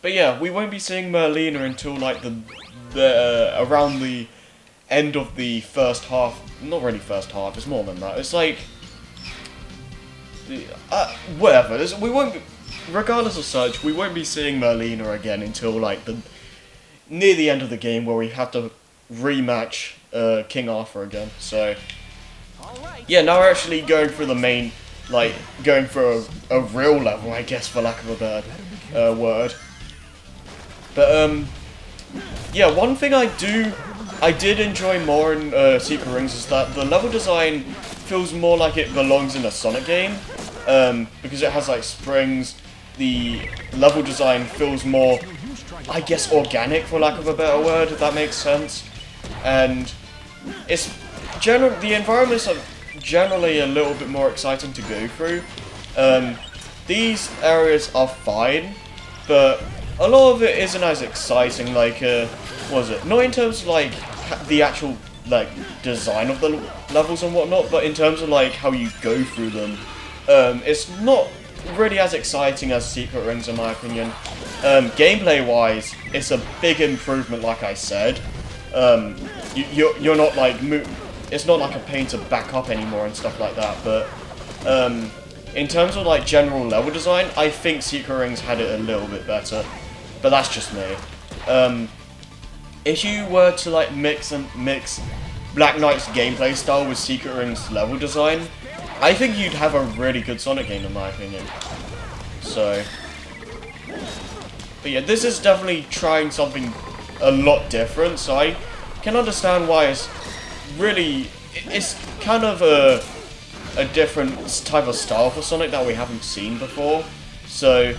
But yeah, we won't be seeing Merlina until like around the end of the first half. Not really first half. It's more than that. It's like whatever. We won't. Regardless of such, we won't be seeing Merlina again until like near the end of the game where we have to rematch King Arthur again. So yeah, now we're actually going for the main, like going for a real level, I guess, for lack of a better word. But yeah, one thing I did enjoy more in Secret Rings is that the level design feels more like it belongs in a Sonic game, because it has like springs. The level design feels more, I guess, organic, for lack of a better word, if that makes sense. And it's the environments are generally a little bit more exciting to go through. These areas are fine, but a lot of it isn't as exciting. Like, what was it? Not in terms of like the actual like design of the levels and whatnot, but in terms of like how you go through them. It's not really as exciting as Secret Rings, in my opinion. Gameplay-wise, it's a big improvement, like I said. You're not like it's not like a pain to back up anymore and stuff like that. But in terms of like general level design, I think Secret Rings had it a little bit better. But that's just me. If you were to like mix Black Knight's gameplay style with Secret Rings level design, I think you'd have a really good Sonic game, in my opinion. So, but yeah, this is definitely trying something a lot different. So I can understand why it's kind of a different type of style for Sonic that we haven't seen before. So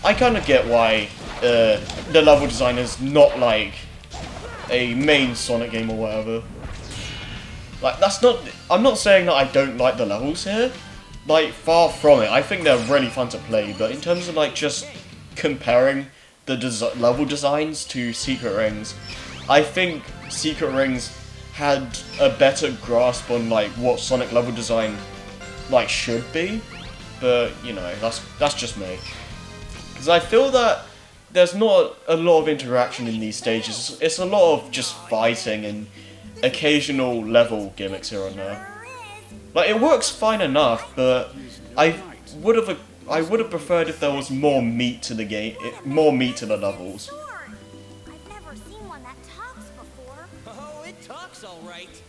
I kind of get why the level design is not like a main Sonic game or whatever. Like, I'm not saying that I don't like the levels here. Like, far from it. I think they're really fun to play, but in terms of, like, just comparing the level designs to Secret Rings, I think Secret Rings had a better grasp on, like, what Sonic level design, like, should be. But, you know, that's just me. Because I feel that there's not a lot of interaction in these stages. It's a lot of just fighting and occasional level gimmicks here and there. Like, it works fine enough, but I would have preferred if there was more meat to the game, more meat to the levels. I've never seen one that talks before. Oh, it talks all right.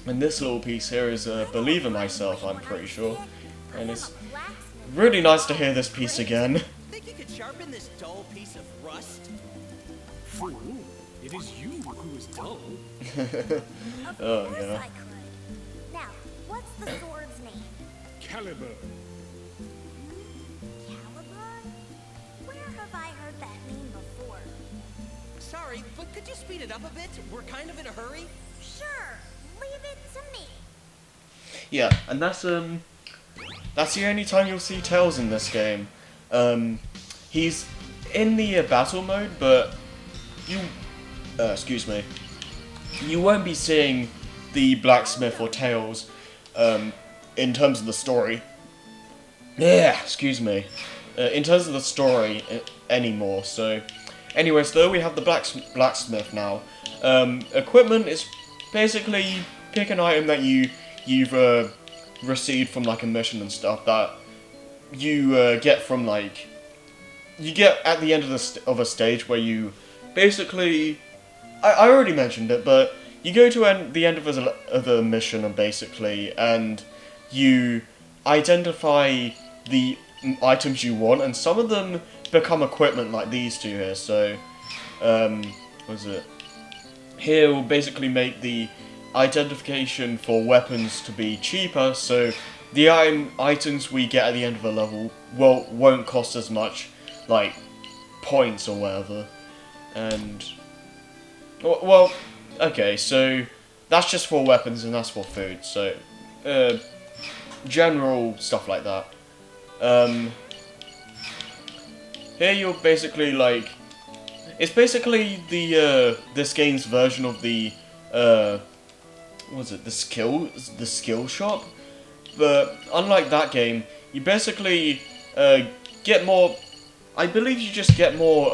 And this little piece here is Believe in Myself, I'm pretty sure. And it's really nice to hear this piece again. Think you could sharpen this dull piece of rust? Fool, it is you who is dull. Oh, Of course yeah. I could. Now, what's the sword's name? Caliber. Caliber? Where have I heard that name before? Sorry, but could you speed it up a bit? We're kind of in a hurry. Sure, leave it to me. Yeah, and that's the only time you'll see Tails in this game. He's in the battle mode, but excuse me, you won't be seeing the blacksmith or Tails, in terms of the story. Yeah, excuse me. In terms of the story anymore. So, anyways, though, we have the blacksmith now. Equipment is basically pick an item that you've received from like a mission and stuff that you get from like you get at the end of a stage where you basically I already mentioned it, but you go to the end of a mission and you identify the items you want, and some of them become equipment like these two here. So what is it? Here we'll basically make the identification for weapons to be cheaper, so the items we get at the end of a level won't cost as much, like points or whatever. And well, okay, so that's just for weapons and that's for food. So general stuff like that. Here you're basically like, it's basically the this game's version of the the skill shop. But unlike that game, you basically get more I believe you just get more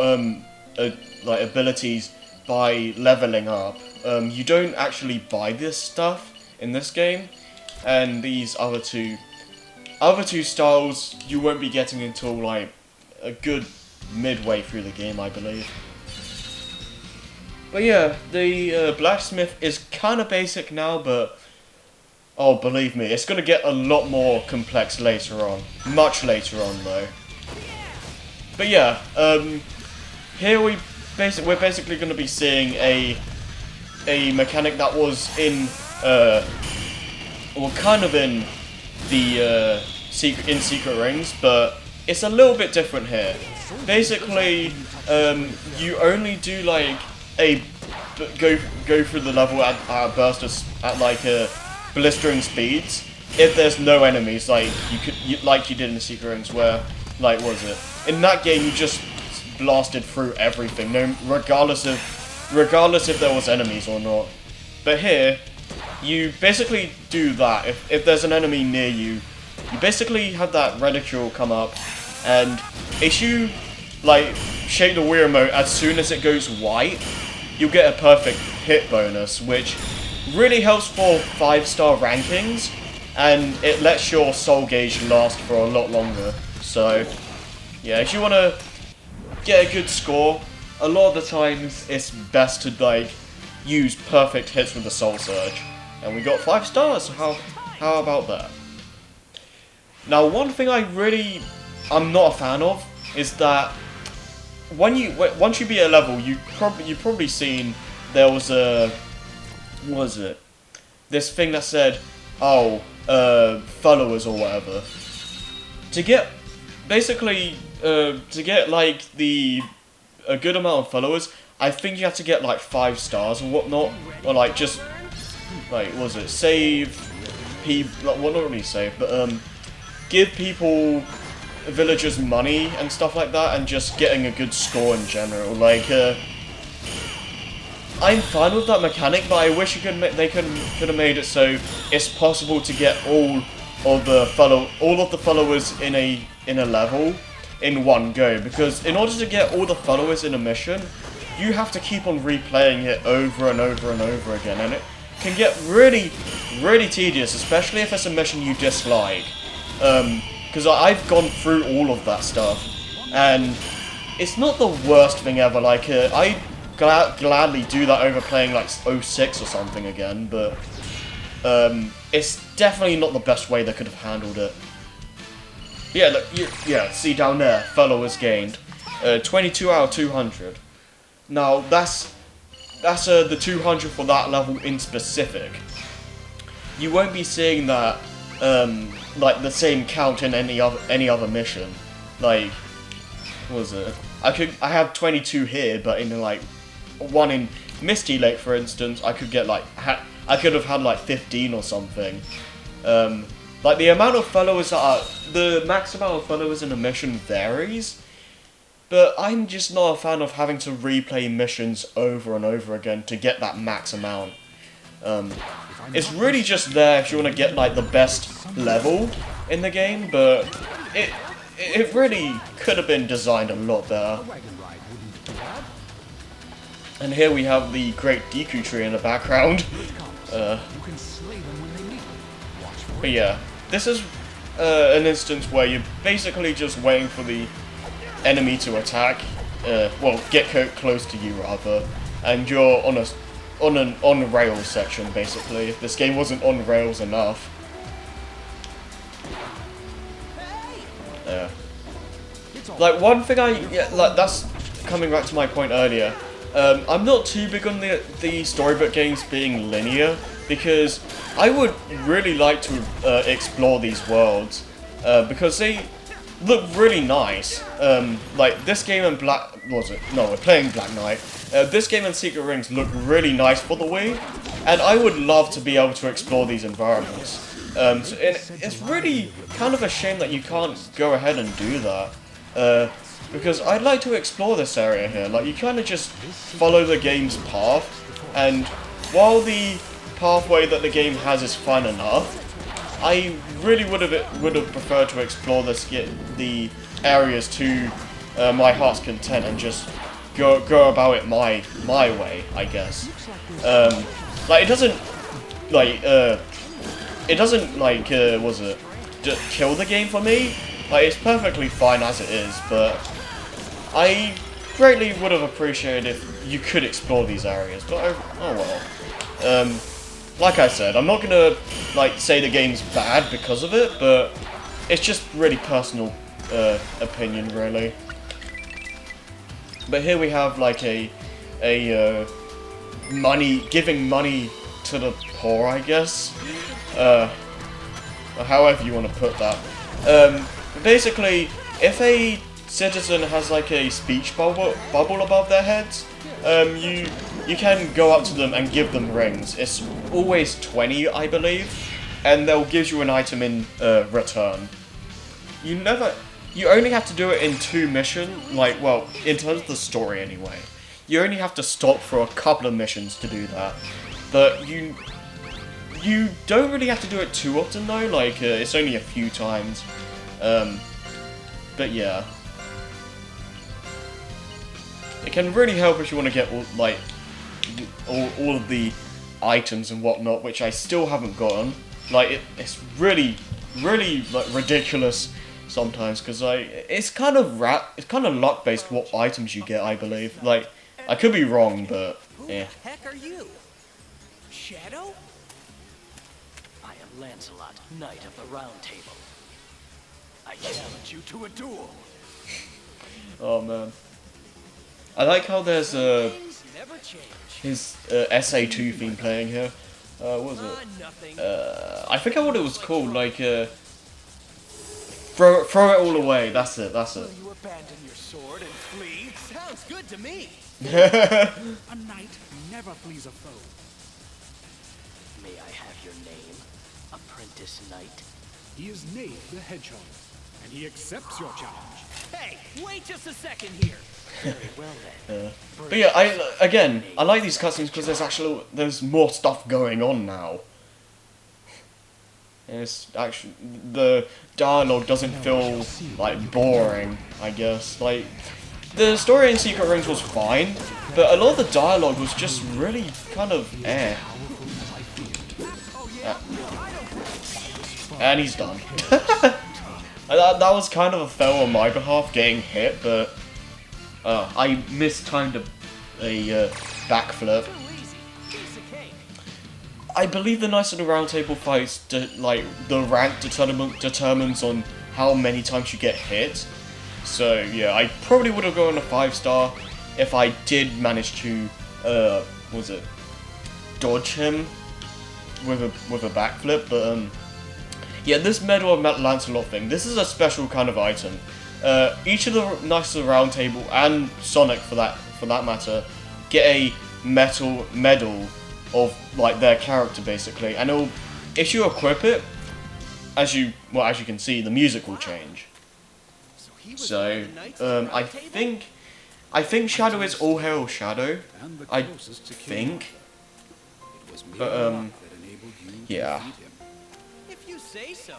like abilities by leveling up. You don't actually buy this stuff in this game, and these other two styles you won't be getting until like a good midway through the game, I believe. But yeah, the blacksmith is kind of basic now, but oh, believe me, it's gonna get a lot more complex later on, much later on though. But yeah, here we're basically gonna be seeing a mechanic that was in well, kind of in the Secret Rings, but it's a little bit different here. Basically, you only do like go through the level at a burst at like blistering speeds if there's no enemies, like you did in the Secret Rings, where like what was it? In that game you just blasted through everything, regardless if there was enemies or not. But here, you basically do that. If there's an enemy near you, you basically have that reticule come up, and if you like shake the Wii remote as soon as it goes white, you'll get a perfect hit bonus, which really helps for 5-star rankings, and it lets your soul gauge last for a lot longer. So yeah, if you want to get a good score, a lot of the times it's best to like use perfect hits with the soul surge. And we got 5 stars, so how about that? Now, one thing I'm not a fan of is that once you beat a level, you've probably seen there was what was it? This thing that said, oh, followers or whatever. To get like a good amount of followers, I think you have to get like 5 stars or whatnot, or like just like what was it? Save people, well, not really save, but give people, villagers money and stuff like that, and just getting a good score in general. Like I'm fine with that mechanic, but I wish they could have made it so it's possible to get all of the followers in a level in one go. Because in order to get all the followers in a mission, you have to keep on replaying it over and over and over again, and it can get really, really tedious, especially if it's a mission you dislike. Because I've gone through all of that stuff, and it's not the worst thing ever. Like I'd gladly do that over playing like 06 or something again, but it's definitely not the best way they could have handled it. Yeah, look, yeah, see down there, followers gained, 22 out of 200. Now that's the 200 for that level in specific. You won't be seeing that like the same count in any other mission. Like, what was it? I have 22 here, but in like one in Misty Lake, for instance, I could get like I could have had like 15 or something. Like the amount of followers the max amount of followers in a mission varies, but I'm just not a fan of having to replay missions over and over again to get that max amount. It's really just there if you want to get like the best level in the game, but it really could have been designed a lot better. And here we have the Great Deku Tree in the background. But yeah, this is an instance where you're basically just waiting for the enemy to attack, well, get close to you rather, and you're on an on-rails section basically. If this game wasn't on rails enough. Yeah. Like one thing like that's coming back to my point earlier. I'm not too big on the storybook games being linear, because I would really like to explore these worlds, because they look really nice. Like this game and we're playing Black Knight. This game and Secret Rings look really nice for the Wii, and I would love to be able to explore these environments. And it's really kind of a shame that you can't go ahead and do that. Because I'd like to explore this area here. Like, you kind of just follow the game's path, and while the pathway that the game has is fun enough, I really would have preferred to explore the areas to my heart's content and just go about it my way, I guess. Like it doesn't was it just kill the game for me? Like it's perfectly fine as it is, but I greatly would have appreciated if you could explore these areas. But oh well. Like I said, I'm not gonna like say the game's bad because of it, but it's just really personal opinion, really. But here we have like a giving money to the poor, I guess. Or however you want to put that. Basically, if a citizen has like a speech bubble above their heads, you can go up to them and give them rings. It's always 20, I believe, and they'll give you an item in return. You only have to do it in 2 missions, like, well, in terms of the story anyway. You only have to stop for a couple of missions to do that. But you don't really have to do it too often though, like, it's only a few times. But yeah. It can really help if you want to get, like, all of the items and whatnot, which I still haven't gotten. Like, it's really, really, like, ridiculous sometimes, because it's kind of luck based what items you get, I believe. Like, I could be wrong, but yeah. Who the heck are you? Shadow? I am Lancelot, Knight of the Round Table. I challenge you to a duel. Oh man, I like how there's Things never change. his SA2 theme playing here. What was it? Nothing. I forget what it was called. Like throw it all away. That's it. Will you abandon your sword and flee? Sounds good to me. A knight never flees a foe. May I have your name, Apprentice Knight? He is Knave the Hedgehog, and he accepts your challenge. Hey, wait just a second here. Very well then. But yeah, I like these cutscenes because there's more stuff going on now. It's actually the dialogue doesn't feel like boring, I guess. Like the story in Secret Rings was fine, but a lot of the dialogue was just really kind of eh. And he's done. That was kind of a fail on my behalf, getting hit, but I mistimed a backflip. Too easy. Piece of cake. I believe the Knights of the Round Table fights, like, the rank determines on how many times you get hit. So, yeah, I probably would have gone a 5-star if I did manage to, dodge him with a backflip, but, yeah, this Medal of Lancelot thing, this is a special kind of item. Each of the Knights of the Round Table, and Sonic for that matter, get a medal of like their character basically, and if you equip it, as you can see, the music will change. So he was So one of the Knights of the I Round Table? think Shadow is All Hail Shadow. And the I closest to King think, Arthur. It was but, mere luck that enabled you to yeah. defeat him. If you say so.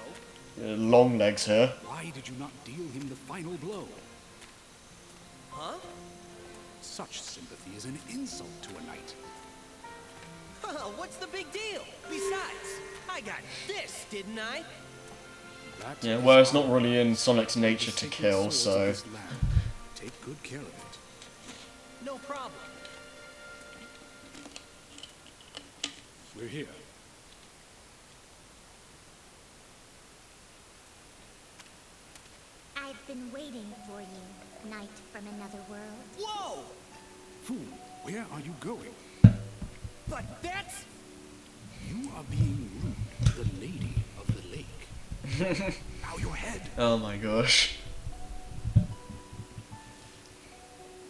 Long legs here. Why did you not deal him the final blow? Huh? Such sympathy is an insult to a knight. What's the big deal? Besides, I got this, didn't I? That Yeah, is well, it's not our really in right. Sonic's nature The to sacred kill, souls of so this land. Take good care of it. No problem. We're here. I've been waiting for you, knight from another world. Whoa! Fool, where are you going? But that's... You are being rude to the lady of the lake. Bow your head. oh my gosh.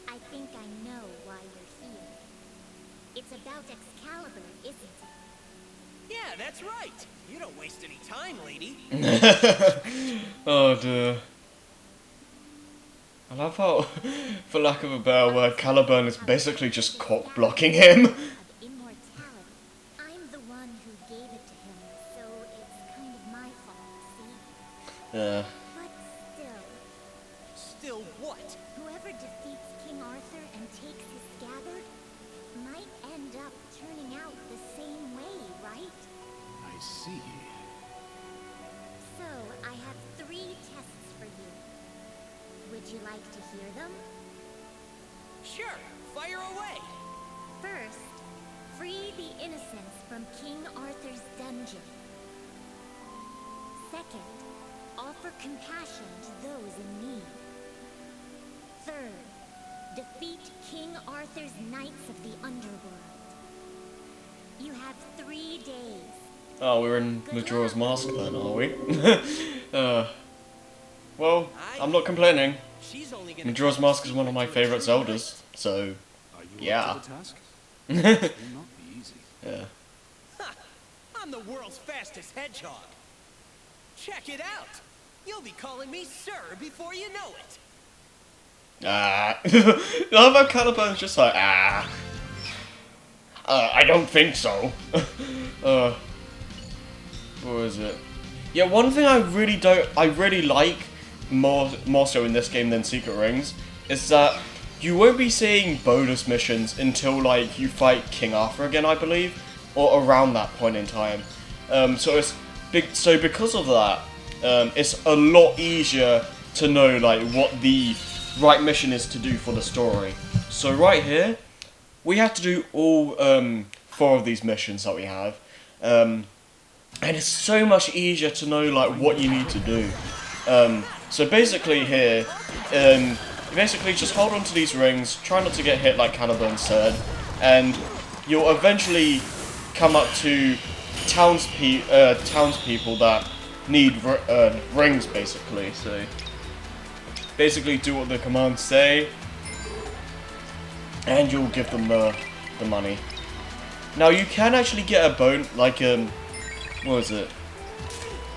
I think I know why you're here. It's about Excalibur, isn't it? Yeah, that's right. You don't waste any time, lady. Oh dear. I love how, for lack of a better word, Caliburn is basically just cock blocking him. Of immortality. I'm the one who gave it to him, so it's kind of my fault, see? Yeah. But still, Still what? Whoever defeats King Arthur and takes his scabbard might end up turning out the same way, right? I see. So, I have 3 tests for you. Would you like to hear them? Sure, fire away. First, free the innocents from King Arthur's dungeon. Second, offer compassion to those in need. Third, defeat King Arthur's Knights of the Underworld. You have 3 days. Oh, we're in Majora's Mask then, are we? Well, I'm not complaining. She's only gonna Majora's take Mask the is one of my secret to a favourite true Zeldas, so Are you Yeah. up to the task? It will not be easy. yeah. knight. Ha! I'm the world's fastest hedgehog. Check it out. You'll be calling me sir before you know it. I love how Caliburn's just like, I don't think so. What was it? Yeah, one thing I really like more so in this game than Secret Rings is that you won't be seeing bonus missions until like you fight King Arthur again, I believe, or around that point in time. So it's so because of that, it's a lot easier to know like what the right mission is to do for the story. So right here, we have to do all 4 of these missions that we have, and it's so much easier to know like what you need to do. So basically here, you basically just hold on to these rings, try not to get hit like Caliburn said, and you'll eventually come up to townspeople that need rings basically. So basically do what the commands say, and you'll give them the money. Now you can actually get a what was it?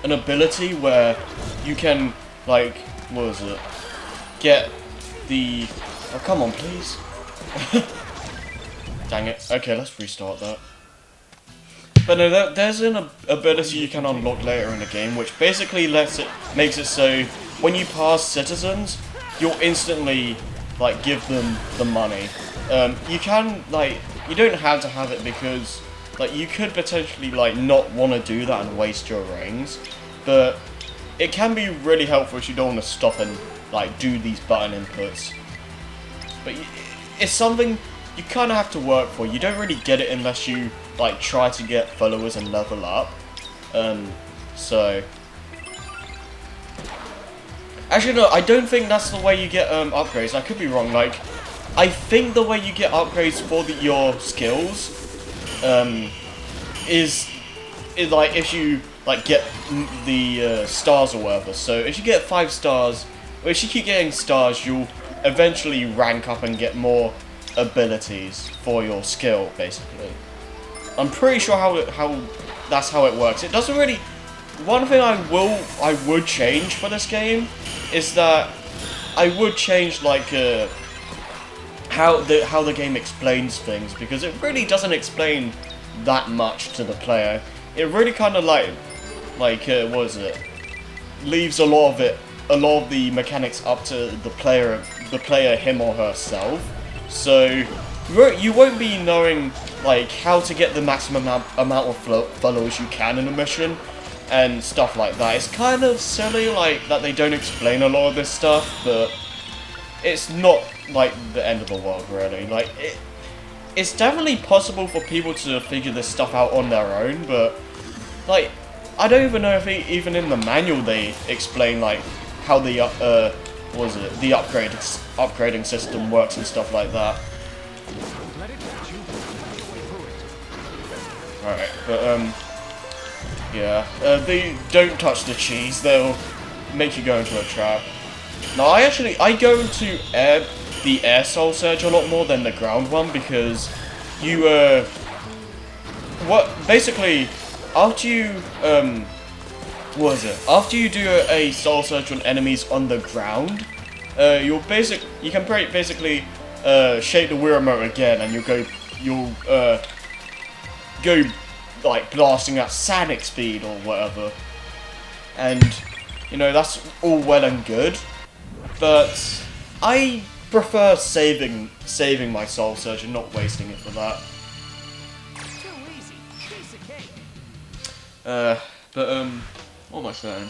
An ability where you can like, what was it? Get the, oh come on please. Dang it. Okay, let's restart that. But no, there's an ability you can unlock later in the game, which basically makes it so when you pass citizens, you'll instantly like give them the money. You can like, you don't have to have it because like you could potentially like not want to do that and waste your rings, but it can be really helpful if you don't want to stop and like do these button inputs. But it's something you kind of have to work for. You don't really get it unless you like try to get followers and level up. So actually no, I don't think that's the way you get upgrades. I could be wrong. Like I think the way you get upgrades for your skills is like if you like get the stars or whatever. So if you get 5 stars, or if you keep getting stars, you'll eventually rank up and get more abilities for your skill, basically. I'm pretty sure that's how it works. It doesn't really. One thing I would change for this game is that I would change like how the game explains things, because it really doesn't explain that much to the player. It really kind of like what is it? Leaves a lot of the mechanics up to the player him or herself. So you won't be knowing like how to get the maximum amount of followers you can in a mission and stuff like that. It's kind of silly like that they don't explain a lot of this stuff, but it's not like the end of the world really. Like it's definitely possible for people to figure this stuff out on their own, but like I don't even know if even in the manual they explain like how the the upgrading system works and stuff like that. Alright, but yeah, they don't touch the cheese, they'll make you go into a trap. Now I go into the air soul surge a lot more than the ground one, because you basically after you after you do a soul surge on enemies on the ground, you can basically shape the Wii remote again, and you'll go like blasting at Sonic speed or whatever, and you know that's all well and good, but I prefer saving my Soul Surge and not wasting it for that. Too easy. Piece of cake. What am I saying?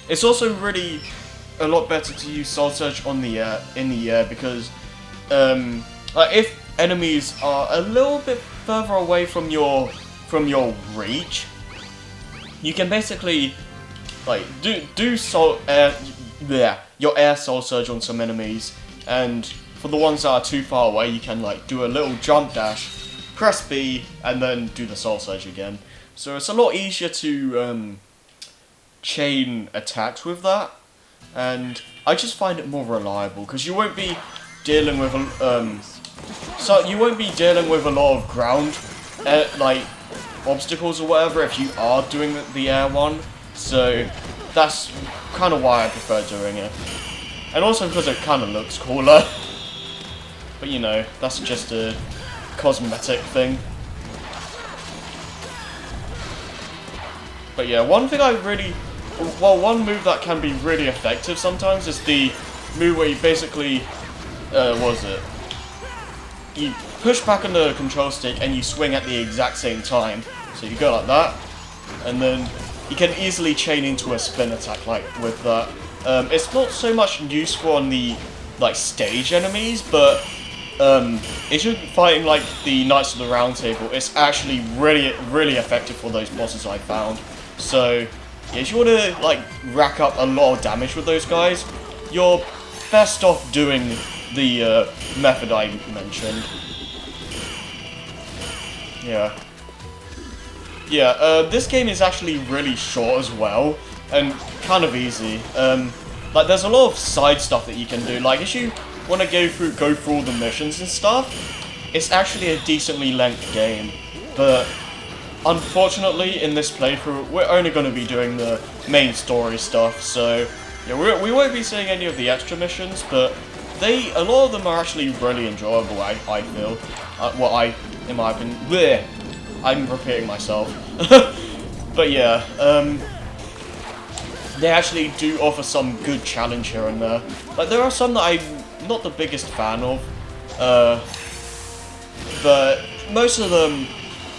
It's also really a lot better to use Soul Surge on the in the air because, like if enemies are a little bit further away from your reach, you can basically like do your air Soul Surge on some enemies, and for the ones that are too far away, you can like do a little jump dash, press B, and then do the Soul Surge again. So it's a lot easier to chain attacks with that, and I just find it more reliable because you won't be dealing with a lot of ground like obstacles or whatever if you are doing the air one. So that's kind of why I prefer doing it, and also because it kind of looks cooler. But you know, that's just a cosmetic thing. But yeah, one move that can be really effective sometimes is the move where you basically, what is it? You push back on the control stick and you swing at the exact same time. So you go like that, and then you can easily chain into a spin attack like with that. It's not so much useful on the like stage enemies, but if you're fighting like the Knights of the Round Table, it's actually really effective for those bosses I found. So yeah, if you want to like rack up a lot of damage with those guys, you're best off doing the method I mentioned. Yeah. Yeah, this game is actually really short as well, and kind of easy. Like, there's a lot of side stuff that you can do. Like, if you want to go through all the missions and stuff, it's actually a decently length game. But unfortunately, in this playthrough, we're only going to be doing the main story stuff. So yeah, we won't be seeing any of the extra missions, but a lot of them are actually really enjoyable. I feel. In my opinion, bleh, I'm repeating myself. But yeah, they actually do offer some good challenge here and there. Like, there are some that I'm not the biggest fan of, but most of them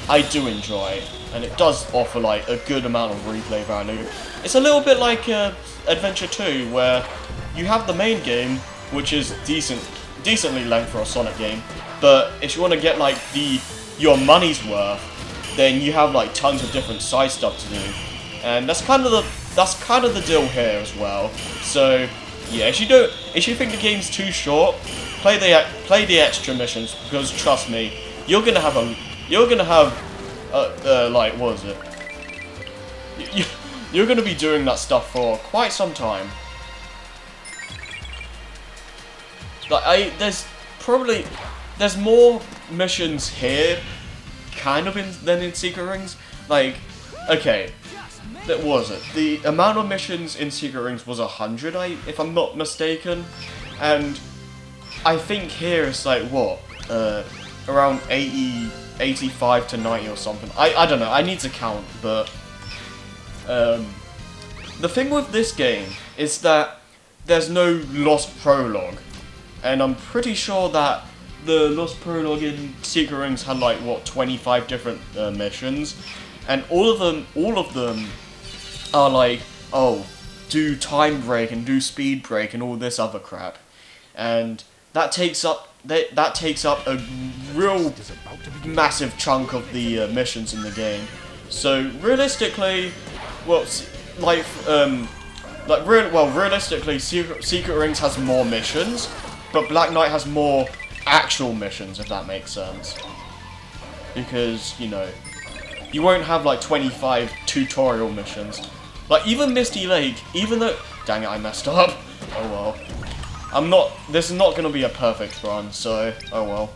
I do enjoy, and it does offer like a good amount of replay value. It's a little bit like Adventure 2, where you have the main game, which is decently length for a Sonic game, but if you want to get like your money's worth, then you have like tons of different side stuff to do, and that's kind of the deal here as well. So yeah, if you think the game's too short, play the extra missions, because trust me, you're gonna have like, what is it? You're gonna be doing that stuff for quite some time. Like, there's more missions here, kind of, than in Secret Rings. Like, okay, that was it. The amount of missions in Secret Rings was 100, if I'm not mistaken, and I think here it's like what, around 85 to 90 or something. I don't know. I need to count, but the thing with this game is that there's no Lost Prologue, and I'm pretty sure that the Lost Prologue in Secret Rings had like what, 25 different missions, and all of them are like, oh, do time break and do speed break and all this other crap, and that takes up a real massive chunk of the missions in the game. So realistically, realistically, Secret Rings has more missions, but Black Knight has more actual missions, if that makes sense. Because, you know, you won't have like 25 tutorial missions. Like, even Misty Lake, even though... Dang it, I messed up. Oh well. This is not going to be a perfect run, so... Oh well.